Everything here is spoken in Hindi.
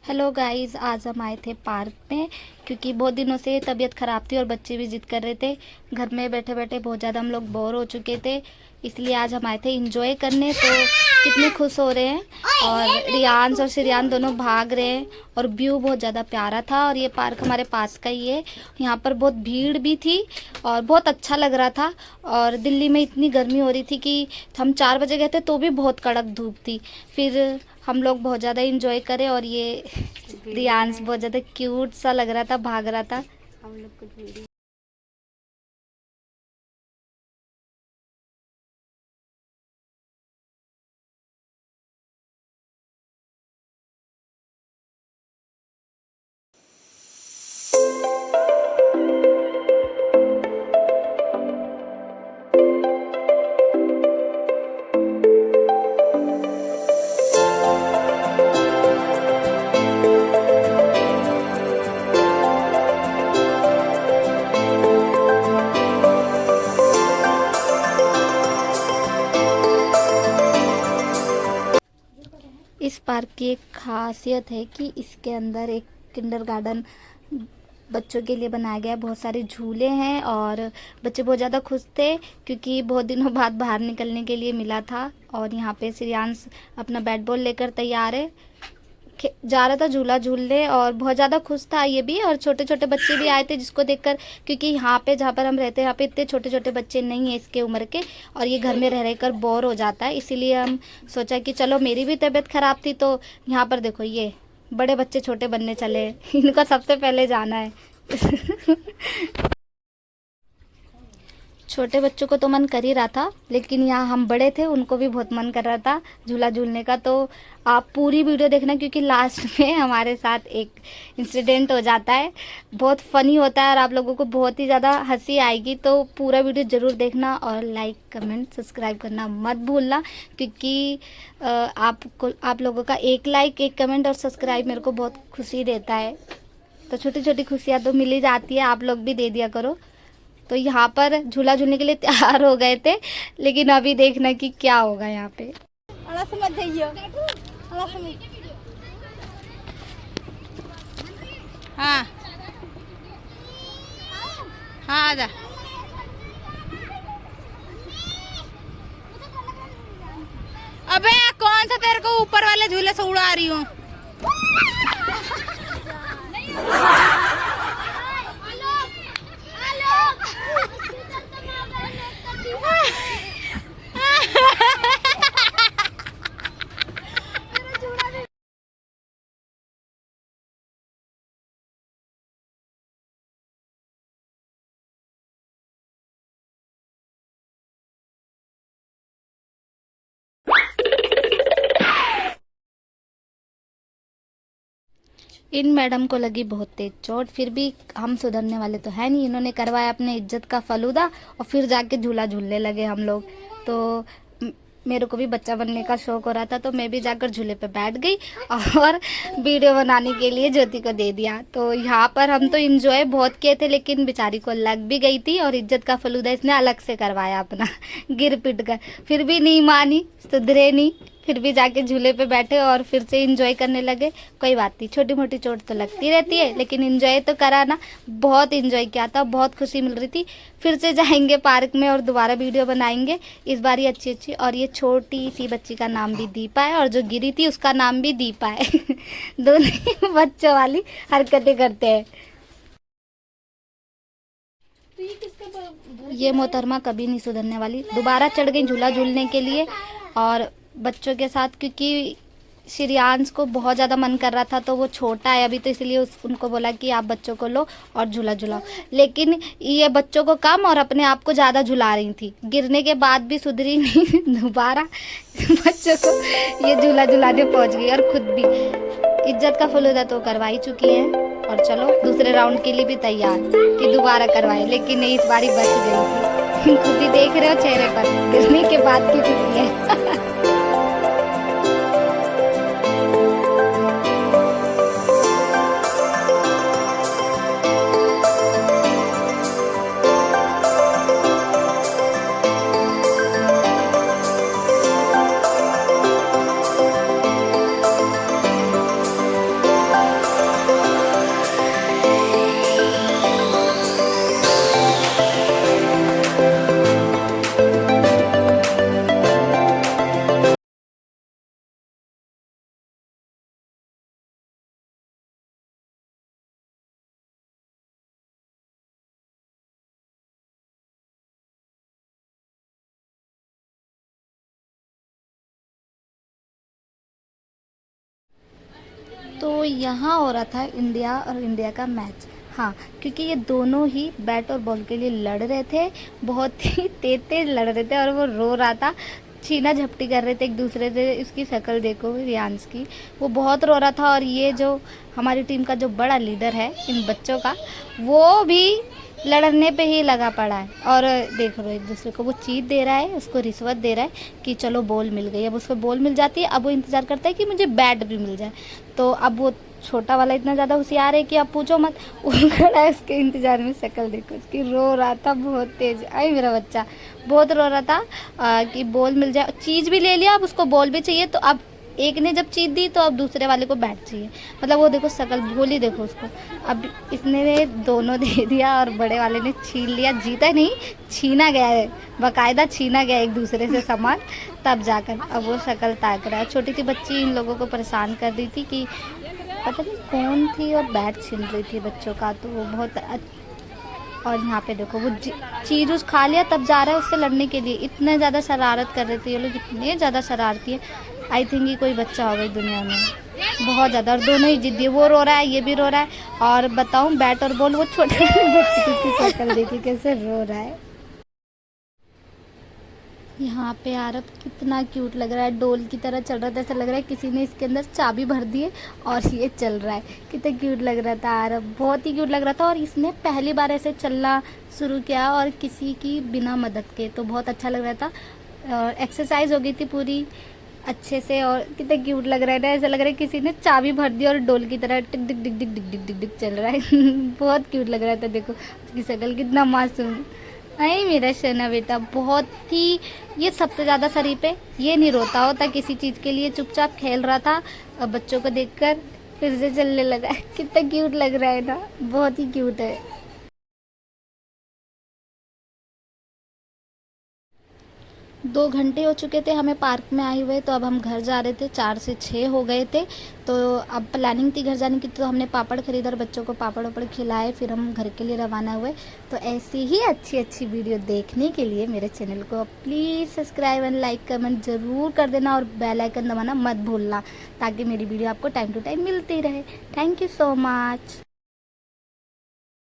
हेलो गाइस, आज हम आए थे पार्क में क्योंकि बहुत दिनों से तबीयत ख़राब थी और बच्चे भी जिद कर रहे थे। घर में बैठे बैठे बहुत ज़्यादा हम लोग बोर हो चुके थे, इसलिए आज हम आए थे एंजॉय करने। तो कितने खुश हो रहे हैं और रियांश और श्रेयान दोनों भाग रहे हैं और व्यू बहुत ज़्यादा प्यारा था। और ये पार्क हमारे पास का ही है, यहाँ पर बहुत भीड़ भी थी और बहुत अच्छा लग रहा था। और दिल्ली में इतनी गर्मी हो रही थी कि हम 4 बजे गए थे तो भी बहुत कड़क धूप थी। फिर हम लोग बहुत ज़्यादा इंजॉय करें और ये रियांश बहुत ज़्यादा क्यूट सा लग रहा था, भाग रहा था। हम लोग कुछ इस पार्क की एक खासियत है कि इसके अंदर एक किंडरगार्टन बच्चों के लिए बनाया गया है। बहुत सारे झूले हैं और बच्चे बहुत ज़्यादा खुश थे क्योंकि बहुत दिनों बाद बाहर निकलने के लिए मिला था। और यहाँ पे श्रेयांश अपना बैट बॉल लेकर तैयार है, जा रहा था झूला झूलने और बहुत ज़्यादा खुश था ये भी। और छोटे छोटे बच्चे भी आए थे जिसको देखकर, क्योंकि यहाँ पे जहाँ पर हम रहते हैं यहाँ पे इतने छोटे छोटे बच्चे नहीं हैं इसके उम्र के, और ये घर में रह रहकर बोर हो जाता है। इसीलिए हम सोचा कि चलो, मेरी भी तबीयत ख़राब थी तो यहाँ पर देखो ये बड़े बच्चे छोटे बनने चले इनको सबसे पहले जाना है छोटे बच्चों को तो मन कर ही रहा था, लेकिन यहाँ हम बड़े थे उनको भी बहुत मन कर रहा था झूला झूलने का। तो आप पूरी वीडियो देखना क्योंकि लास्ट में हमारे साथ एक इंसिडेंट हो जाता है, बहुत फ़नी होता है और आप लोगों को बहुत ही ज़्यादा हंसी आएगी। तो पूरा वीडियो ज़रूर देखना और लाइक कमेंट सब्सक्राइब करना मत भूलना, क्योंकि आप लोगों का एक लाइक, एक कमेंट और सब्सक्राइब मेरे को बहुत खुशी देता है। तो छोटी छोटी खुशियाँ तो मिल ही जाती है, आप लोग भी दे दिया करो। तो यहाँ पर झूला झूलने के लिए तैयार हो गए थे, लेकिन अभी देखना कि क्या होगा यहाँ पे। हाँ हाँ, आजा। अबे कौन सा तेरे को ऊपर वाले झूले से उड़ा रही हूँ? इन मैडम को लगी बहुत तेज चोट, फिर भी हम सुधरने वाले तो है नहीं। इन्होंने करवाया अपने इज्जत का फलूदा और फिर जाके झूला झूलने लगे हम लोग। तो मेरे को भी बच्चा बनने का शौक हो रहा था तो मैं भी जाकर झूले पे बैठ गई और वीडियो बनाने के लिए ज्योति को दे दिया। तो यहाँ पर हम तो इंजॉय बहुत किए थे, लेकिन बेचारी को लग भी गई थी और इज्जत का फलूदा इसने अलग से करवाया अपना गिर पिट कर, फिर भी नहीं मानी, सुधरे नहीं, फिर भी जाके झूले पे बैठे और फिर से इंजॉय करने लगे। कोई बात नहीं, छोटी मोटी चोट तो लगती रहती है, लेकिन इंजॉय तो करा ना। बहुत इंजॉय किया था, बहुत खुशी मिल रही थी। फिर से जाएंगे पार्क में और दोबारा वीडियो बनाएंगे, इस बार ही अच्छी अच्छी। और ये छोटी सी बच्ची का नाम भी दीपा है और जो गिरी थी उसका नाम भी दीपा है दोनों ही बच्चों वाली हरकतें करते हैं। ये मोहतरमा कभी नहीं सुधरने वाली, दोबारा चढ़ गई झूला झूलने के लिए और बच्चों के साथ, क्योंकि श्रेयांश को बहुत ज़्यादा मन कर रहा था। तो वो छोटा है अभी, तो इसलिए उनको बोला कि आप बच्चों को लो और झूला झुलाओ, लेकिन ये बच्चों को कम और अपने आप को ज़्यादा झुला रही थी। गिरने के बाद भी सुधरी नहीं दोबारा बच्चों को ये झूला झुलाने पहुंच गई और खुद भी। इज्जत का फलूदा तो करवा ही चुकी है और चलो दूसरे राउंड के लिए भी तैयार कि दोबारा करवाए, लेकिन नहीं, इस बारी बच गई थी खुशी देख रहे हो चेहरे पर, गिरने के बाद की खुशी है तो यहाँ हो रहा था इंडिया और इंडिया का मैच। हाँ, क्योंकि ये दोनों ही बैट और बॉल के लिए लड़ रहे थे, बहुत ही तेज तेज लड़ रहे थे और वो रो रहा था, छीना झपटी कर रहे थे एक दूसरे से। इसकी शक्ल देखो रियांश की, वो बहुत रो रहा था। और ये जो हमारी टीम का जो बड़ा लीडर है इन बच्चों का, वो भी लड़ने पे ही लगा पड़ा है। और देख लो एक दूसरे को वो चीट दे रहा है, उसको रिश्वत दे रहा है कि चलो बॉल मिल गई। अब उसको बॉल मिल जाती है, अब वो इंतज़ार करता है कि मुझे बैट भी मिल जाए। तो अब वो छोटा वाला इतना ज़्यादा होशियार है कि अब पूछो मत, वो खड़ा है उसके इंतज़ार में। शक्ल देखो उसकी, रो रहा था बहुत तेज। आई मेरा बच्चा बहुत रो रहा था कि बॉल मिल जाए। चीज़ भी ले लिया, अब उसको बॉल भी चाहिए। तो अब एक ने जब चीज दी तो अब दूसरे वाले को बैट चाहिए। मतलब वो देखो शक्ल, भोली देखो उसको। अब इसने दोनों दे दिया और बड़े वाले ने छीन लिया। जीता नहीं, छीना गया है, बाकायदा छीना गया एक दूसरे से सामान। तब जाकर अब वो शक्ल ताक रहा है। छोटी सी बच्ची इन लोगों को परेशान कर रही थी कि पता नहीं कौन थी और बैट छीन रही थी बच्चों का। तो वो बहुत और यहाँ पे देखो वो चीज़ उस खा लिया, तब जा रहा है उससे लड़ने के लिए। इतने ज़्यादा शरारत कर रहे थे ये लोग, इतने ज़्यादा शरारती है। आई थिंक ये कोई बच्चा होगा दुनिया में, बहुत ज़्यादा। और दोनों ही जिद्दी, वो रो रहा है, ये भी रो रहा है। और बताऊँ बैट और बॉल, वो छोटे बच्चे की शक्ल देखी कैसे रो रहा है। यहाँ पे आरब कितना क्यूट लग रहा है, डोल की तरह चल रहा था। ऐसा लग रहा है किसी ने इसके अंदर चाबी भर दी है और ये चल रहा है। कितना क्यूट लग रहा था आरब, बहुत ही क्यूट लग रहा था। और इसने पहली बार ऐसे चलना शुरू किया और किसी की बिना मदद के, तो बहुत अच्छा लग रहा था। एक्सरसाइज हो गई थी पूरी अच्छे से। और कितना क्यूट लग रहा है ना, ऐसा लग रहा है किसी ने चाबी भर दी और डोल की तरह टिक डिक डिक डिक डिक डिक डिक डिक चल रहा है। बहुत क्यूट लग रहा था। देखो उसकी शक्ल कितना मासूम। अरे मेरा शना बेटा बहुत ही, ये सबसे ज़्यादा शरीफ है। ये नहीं रोता होता किसी चीज़ के लिए, चुपचाप खेल रहा था। अब बच्चों को देखकर फिर से चलने लगा। कितना क्यूट लग रहा है ना, बहुत ही क्यूट है। 2 घंटे हो चुके थे हमें पार्क में आए हुए, तो अब हम घर जा रहे थे। 4 से 6 हो गए थे। तो अब प्लानिंग थी घर जाने की, तो हमने पापड़ खरीदा और बच्चों को पापड़ वापड़ खिलाए, फिर हम घर के लिए रवाना हुए। तो ऐसी ही अच्छी अच्छी वीडियो देखने के लिए मेरे चैनल को please subscribe and like comment ज़रूर कर देना और बेल आइकन दबाना मत भूलना, ताकि मेरी वीडियो आपको टाइम टू टाइम मिलती रहे। Thank you so much.